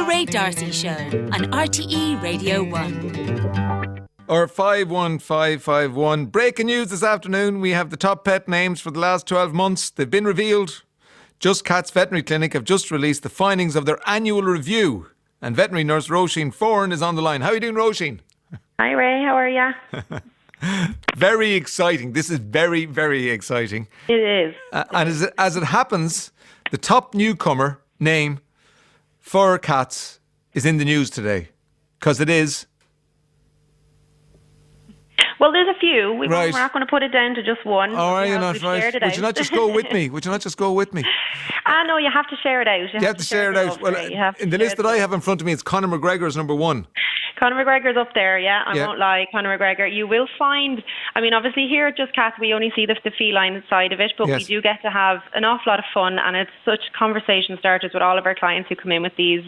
The Ray Darcy Show on RTE Radio 1. Or 51551. Breaking news this afternoon. We have the top pet names for the last 12 months. They've been revealed. Just Cats Veterinary Clinic have just released the findings of their annual review. And veterinary nurse Roisin Foran is on the line. How are you doing, Roisin? Hi Ray, how are you? Very exciting. This is very, very exciting. It is. And as it happens, the top newcomer name for cats is in the news today. Because it is... Well, there's a few. We're Right. not going to put it down to just one. Oh, are you not? We've Right. shared it Would you out. not just go with me? Would you not just go with me? No, you have to share it out. You have to share it out. Well, in the list that I have in front of me, it's Conor McGregor's number one. Conor McGregor's up there, yeah. I Yeah. won't lie. Conor McGregor. You will find, I mean, obviously here at Just Cats, we only see the feline side of it, but Yes. we do get to have an awful lot of fun, and it's such conversation starters with all of our clients who come in with these,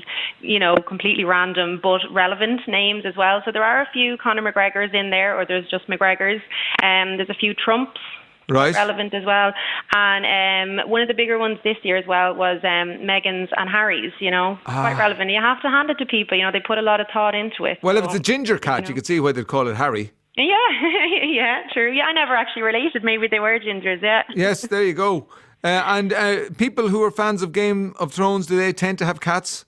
completely random but relevant names as well. So there are a few Conor McGregors in there, or there's just McGregors. There's a few Trumps. Right. Relevant as well. And one of the bigger ones this year as well was Meghan's and Harry's, quite relevant. You have to hand it to people, they put a lot of thought into it. Well, if So, it's a ginger cat, you could see why they'd call it Harry. Yeah, yeah, true. Yeah, I never actually related. Maybe they were gingers, yeah. Yes, there you go. And people who are fans of Game of Thrones, do they tend to have cats?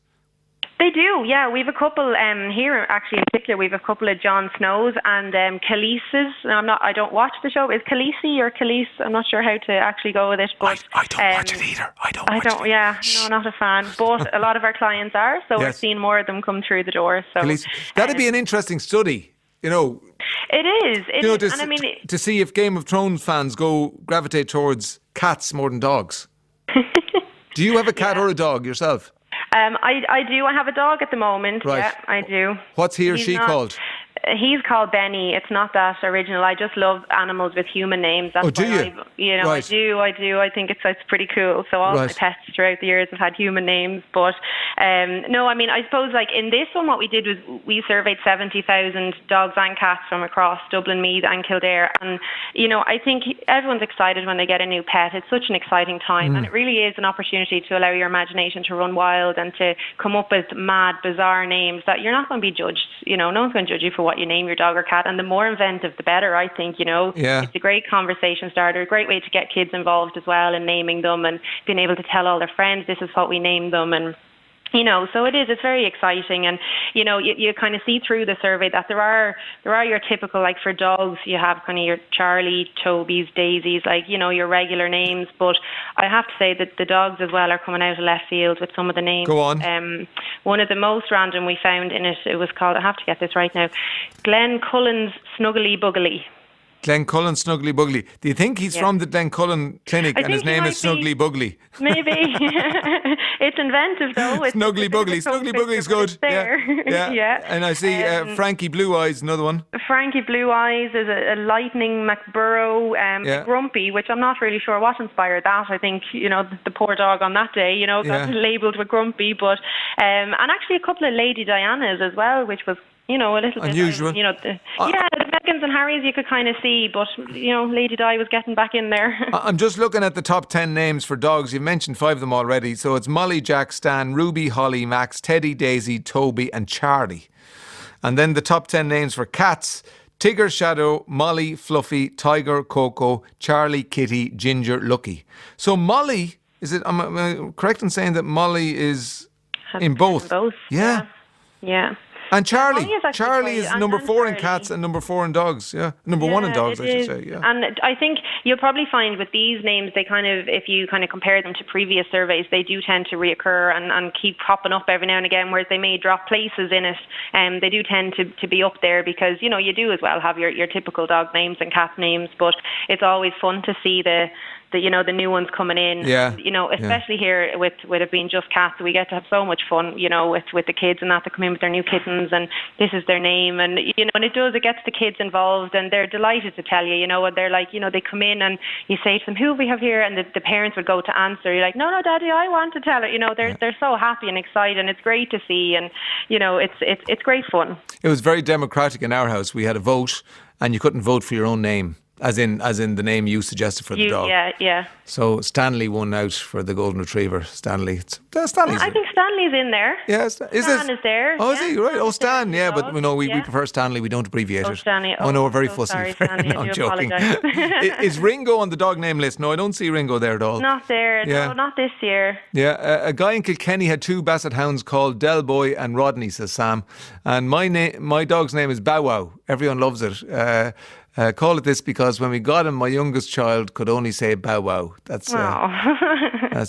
They do, yeah. We have a couple here, actually, in particular. We have a couple of Jon Snows and Khaleesi's. I don't watch the show. Is Khaleesi or Khalees? I'm not sure how to actually go with it. But I don't watch it either. I don't. Yeah, no, not a fan. But a lot of our clients are, so we're Yes. seeing more of them come through the door. So Khaleesi. That'd be an interesting study, It is. It is. to, And I mean, to see if Game of Thrones fans gravitate towards cats more than dogs. Do you have a cat or a dog yourself? I do. I have a dog at the moment. Right. Yeah, I do. What's he or He's she not- called? He's called Benny. It's not that original. I just love animals with human names. That's Do why you? I Right. do. I think it's pretty cool. So all my Right. pets throughout the years have had human names. But no, I mean, I suppose like in this one, what we did was we surveyed 70,000 dogs and cats from across Dublin, Meath and Kildare. And, I think everyone's excited when they get a new pet. It's such an exciting time. And it really is an opportunity to allow your imagination to run wild and to come up with mad, bizarre names that you're not going to be judged. No one's going to judge you for what you name your dog or cat. And the more inventive, the better, I think, Yeah. It's a great conversation starter, a great way to get kids involved as well in naming them and being able to tell all their friends this is what we named them. And so it's very exciting. And, you kind of see through the survey that there are your typical, like for dogs, you have kind of your Charlie, Toby's, Daisies, like, your regular names. But I have to say that the dogs as well are coming out of left field with some of the names. Go on. One of the most random we found in it was called, I have to get this right now, Glenn Cullen's Snuggly Buggly. Glencullen Snuggly Buggly. Do you think he's from the Glencullen Clinic and his think he name is might Snuggly Buggly? Maybe. It's inventive though. Snuggly Buggly. Snuggly Buggly's good. There. Yeah. Yeah. And I see Frankie Blue Eyes, another one. Frankie Blue Eyes is a Lightning McBurrow, Grumpy, which I'm not really sure what inspired that. I think, the poor dog on that day, got labelled with Grumpy. But and actually a couple of Lady Dianas as well, which was, a little unusual. bit, the Megans and Harrys you could kind of see, but, Lady Di was getting back in there. I'm just looking at the top 10 names for dogs. You've mentioned 5 of them already. So it's Molly, Jack, Stan, Ruby, Holly, Max, Teddy, Daisy, Toby and Charlie. And then the top 10 names for cats: Tigger, Shadow, Molly, Fluffy, Tiger, Coco, Charlie, Kitty, Ginger, Lucky. So Molly, am I correct in saying that Molly is in both? Yeah. Yeah. And Charlie Molly is actually is quite- number and 4 in Charlie. cats and number 4 in dogs. Yeah, number 1 in dogs, I should say. Yeah. And I think you'll probably find with these names, they kind of, if you kind of compare them to previous surveys, they do tend to reoccur and keep popping up every now and again, whereas they may drop places in it. They do tend to be up there because, you do as well have your typical dog names and cat names, but it's always fun to see the new ones coming in. Yeah. Especially here with it being Just Cats, we get to have so much fun, with the kids and that come in with their new kittens and this is their name and, and it gets the kids involved and they're delighted to tell you, and they're like, they come in and you say to them, who do we have here? And the parents would go to answer. You're like, no, Daddy, I want to tell it. They're so happy and excited and it's great to see and, it's great fun. It was very democratic in our house. We had a vote and you couldn't vote for your own name. As in the name you suggested for the dog. Yeah. So Stanley won out for the golden retriever. Stanley's I think Stanley's in there. Yeah, Stan is there. Oh, is he? Right. Oh, Stan. Stan, Yeah, but no, we prefer Stanley. We don't abbreviate it. Stanley. Oh, no, we're very so fussy. Sorry, Stanley. No, I I'm do joking. apologise. Is Ringo on the dog name list? No, I don't see Ringo there at all. Not there. Yeah. No, not this year. Yeah, a guy in Kilkenny had 2 basset hounds called Del Boy and Rodney, says Sam. And my dog's name is Bow Wow. Everyone loves it. Call it this because when we got him, my youngest child could only say Bow Wow. That's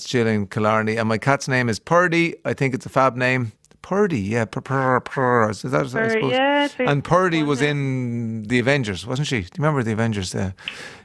Jill in Killarney. And my cat's name is Purdy. I think it's a fab name. Purdy, yeah. Is that, I suppose? Yeah, and Purdy was in The Avengers, wasn't she? Do you remember The Avengers? Yeah,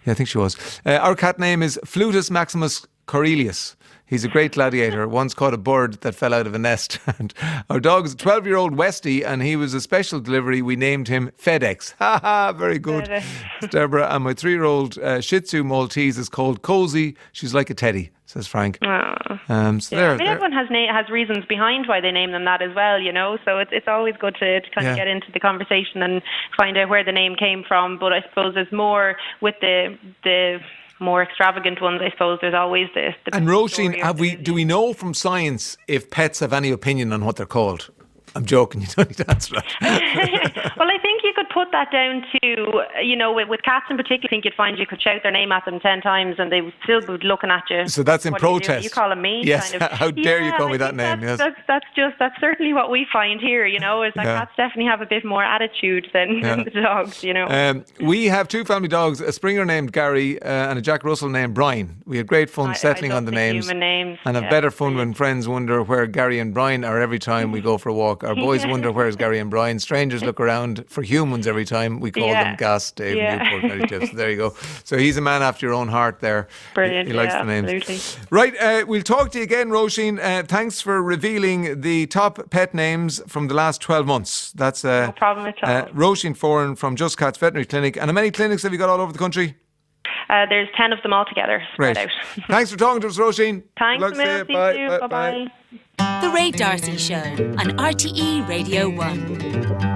I think she was. Our cat name is Flutus Maximus Corelius. He's a great gladiator. Once caught a bird that fell out of a nest. And our dog is a 12-year-old Westie, and he was a special delivery. We named him FedEx. Ha ha, very good. It's Deborah. And my 3-year-old Shih Tzu Maltese is called Cozy. She's like a teddy, says Frank. Everyone has reasons behind why they name them that as well, you know. So it's always good to kind of get into the conversation and find out where the name came from. But I suppose there's more with the more extravagant ones. I suppose there's always the and Roisin, do we know from science if pets have any opinion on what they're called? I'm joking, you don't need to answer that. Well, I think you could put that down to, you know, with cats in particular, I think you'd find you could shout their name at them 10 times and they would still be looking at you. So that's in protest. You calling me? Yes, kind of. How dare you call me that name? Yes. That's certainly what we find here, you know, is that cats definitely have a bit more attitude than the dogs, you know. We have 2 family dogs, a Springer named Gary and a Jack Russell named Brian. We had great fun settling on the names. Human names. And have better fun when friends wonder where Gary and Brian are every time we go for a walk. Our boys wonder where's Gary and Brian. Strangers look around for humans every time we call them Gas, Dave, Newport, Mary Tips. There you go. So he's a man after your own heart there. Brilliant. He likes the names. Absolutely. Right, we'll talk to you again, Roisin. Thanks for revealing the top pet names from the last 12 months. That's no problem at all. Roisin Foran from Just Cats Veterinary Clinic. And how many clinics have you got all over the country? There's 10 of them all together. Great. Out. Thanks for talking to us, Roisin. Thanks, Emil. Bye. Bye-bye. The Ray Darcy Show on RTE Radio 1.